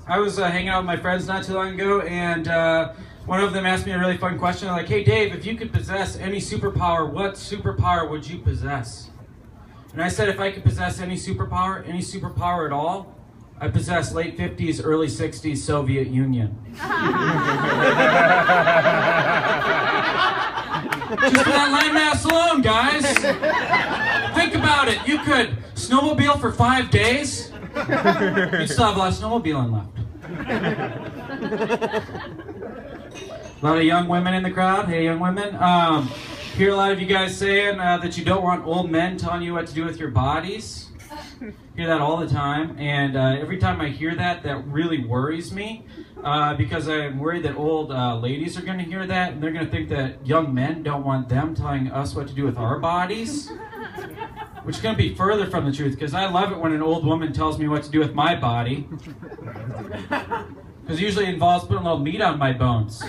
I was hanging out with my friends not too long ago, and one of them asked me a really fun question. They're like, hey Dave, if you could possess any superpower, what superpower would you possess? And I said if I could possess any superpower at all, I possess late 50s, early 60s Soviet Union. Just for that landmass alone, guys. Think about it. You could snowmobile for 5 days. You still have a lot of snowmobiling left. A lot of young women in the crowd. Hey, young women. Hear a lot of you guys saying that you don't want old men telling you what to do with your bodies. Hear that all the time, and every time I hear that, that really worries me because I'm worried that old ladies are going to hear that, and they're going to think that young men don't want them telling us what to do with our bodies, which is going to be further from the truth, because I love it when an old woman tells me what to do with my body, because usually it involves putting a little meat on my bones.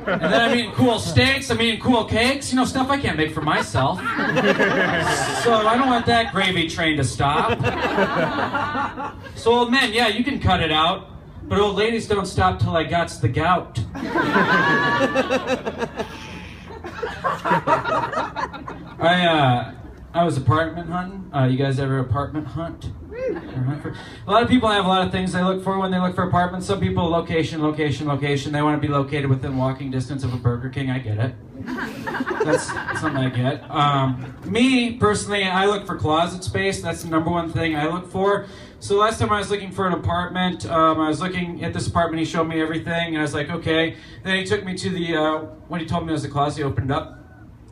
And then I'm eating cool steaks, I'm eating cool cakes, you know, stuff I can't make for myself. So I don't want that gravy train to stop. So old men, yeah, you can cut it out, but old ladies don't stop till I gots the gout. I was apartment hunting. You guys ever apartment hunt? A lot of people have a lot of things they look for when they look for apartments. Some people, location. They want to be located within walking distance of a Burger King. I get it. That's something I get. Me, personally, I look for closet space. That's the number one thing I look for. So last time I was looking for an apartment, I was looking at this apartment. He showed me everything, and I was like, okay. Then he took me to the, when he told me it was a closet, he opened it up.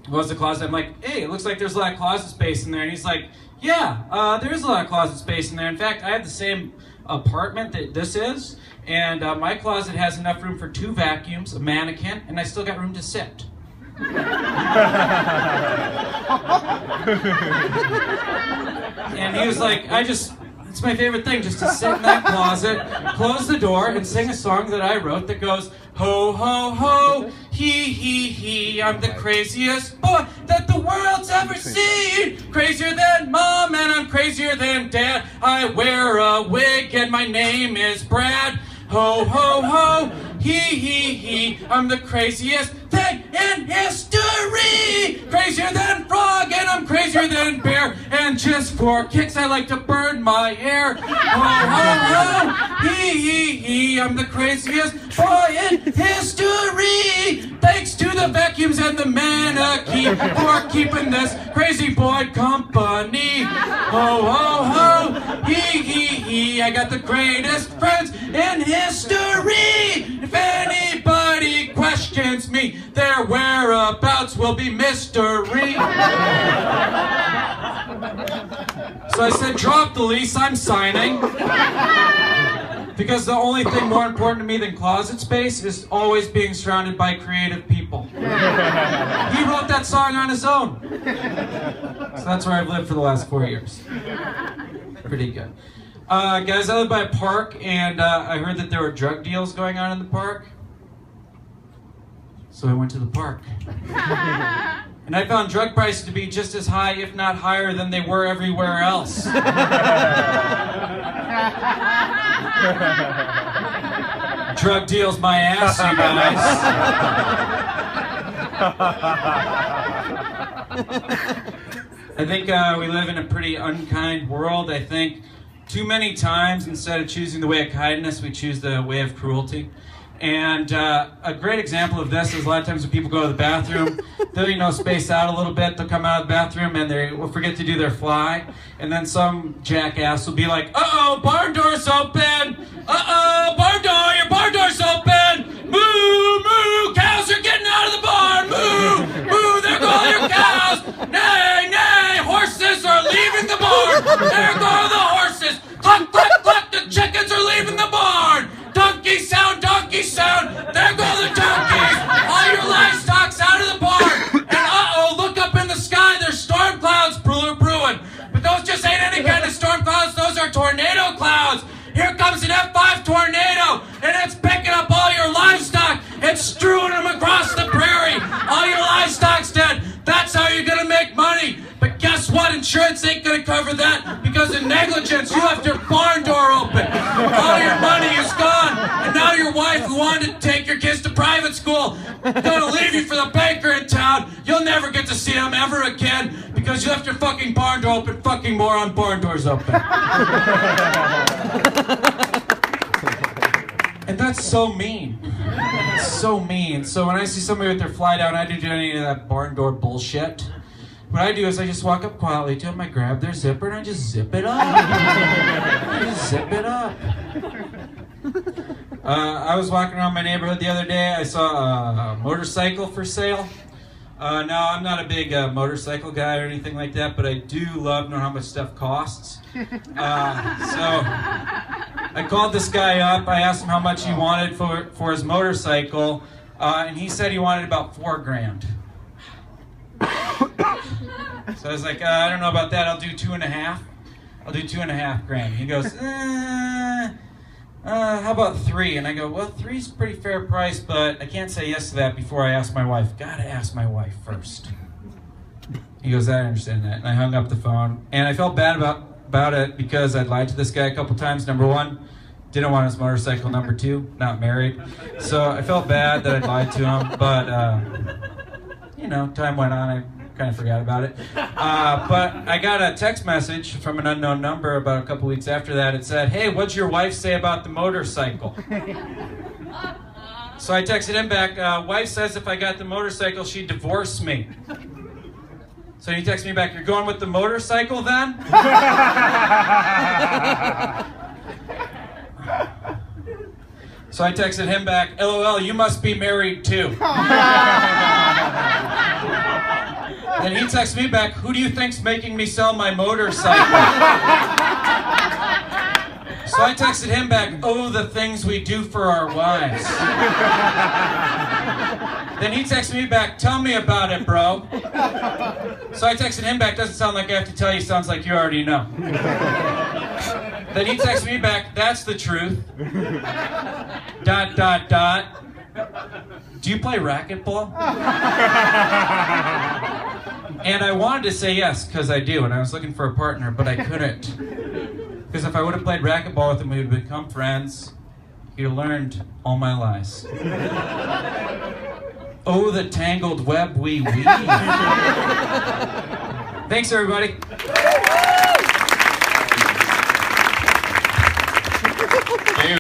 It was the closet. I'm like, hey, it looks like there's a lot of closet space in there. And he's like, yeah, there is a lot of closet space in there. In fact, I have the same apartment that this is, and my closet has enough room for 2 vacuums, a mannequin, and I still got room to sit. And he was like, it's my favorite thing, just to sit in that closet, close the door, and sing a song that I wrote that goes, ho, ho, ho, he, I'm the craziest boy that the world's ever seen. Crazier than mom, and I'm crazier than dad. I wear a wig, and my name is Brad. Ho, ho, ho, he, I'm the craziest thing in history. Crazier than frog, and I'm crazier than bear. And just for kicks, I like to burn my hair. Ho, ho, ho, he, I'm the craziest boy in history. Thanks to the vacuums and the mannequin for keeping this crazy boy company. Ho, ho, ho, he, I got the greatest friends in history. If anybody questions me, their whereabouts will be mystery. So I said, drop the lease, I'm signing. Because the only thing more important to me than closet space is always being surrounded by creative people. He wrote that song on his own. So that's where I've lived for the last 4 years. Pretty good. Guys, I live by a park, and I heard that there were drug deals going on in the park. So I went to the park. And I found drug prices to be just as high, if not higher, than they were everywhere else. Drug deals my ass, you guys. I think we live in a pretty unkind world. I think too many times, instead of choosing the way of kindness, we choose the way of cruelty. And a great example of this is a lot of times when people go to the bathroom, they'll space out a little bit, they'll come out of the bathroom and they will forget to do their fly, and then some jackass will be like, uh-oh, barn door's open! Uh-oh, barn door, your barn door's open! Moo, moo, cows are getting out of the barn! Moo, moo, there go all your cows! Nay, nay, horses are leaving the barn! There go the horses! Cluck, cluck, cluck, the chickens are leaving the barn! Donkey sound, there go the donkeys! All your livestock's out of the barn! And uh-oh, look up in the sky, there's storm clouds brewing. But those just ain't any kind of storm clouds, those are tornado clouds! Here comes an F5 tornado, and it's picking up all your livestock, it's strewing them across the prairie! All your livestock's dead, that's how you're gonna make money! But guess what, insurance ain't gonna cover that, because in Negligence, you left your barn door open. All your money is gone. And now your wife, who wanted to take your kids to private school, gonna leave you for the banker in town. You'll never get to see him ever again because you left your fucking barn door open. Fucking moron, barn doors open. And that's so mean. It's so mean. So when I see somebody with their fly down, I don't do any of that barn door bullshit. What I do is I just walk up quietly to them, I grab their zipper, and I just zip it up. I just zip it up. I was walking around my neighborhood the other day. I saw a motorcycle for sale. Now, I'm not a big motorcycle guy or anything like that, but I do love knowing how much stuff costs. So I called this guy up. I asked him how much he wanted for his motorcycle, and he said he wanted about $4,000. So I was like, I don't know about that. I'll do 2.5. I'll do $2,500. He goes, how about 3? And I go, well, 3's a pretty fair price, but I can't say yes to that before I ask my wife. Gotta ask my wife first. He goes, I understand that. And I hung up the phone. And I felt bad about it because I'd lied to this guy a couple times. Number 1, didn't want his motorcycle. Number 2, not married. So I felt bad that I'd lied to him, but you know, time went on. I kind of forgot about it. But I got a text message from an unknown number about a couple weeks after that. It said, hey, what'd your wife say about the motorcycle? So I texted him back, wife says if I got the motorcycle, she'd divorce me. So he texted me back, you're going with the motorcycle then? So I texted him back, LOL, you must be married too. And he texted me back, who do you think's making me sell my motorcycle? So I texted him back, oh, the things we do for our wives. Then he texted me back, tell me about it, bro. So I texted him back, doesn't sound like I have to tell you, sounds like you already know. Then he texted me back, that's the truth. ... Do you play racquetball? And I wanted to say yes, because I do, and I was looking for a partner, but I couldn't. Because if I would have played racquetball with him, we would have become friends. He'd have learned all my lies. Oh, the tangled web we weave. Thanks, everybody.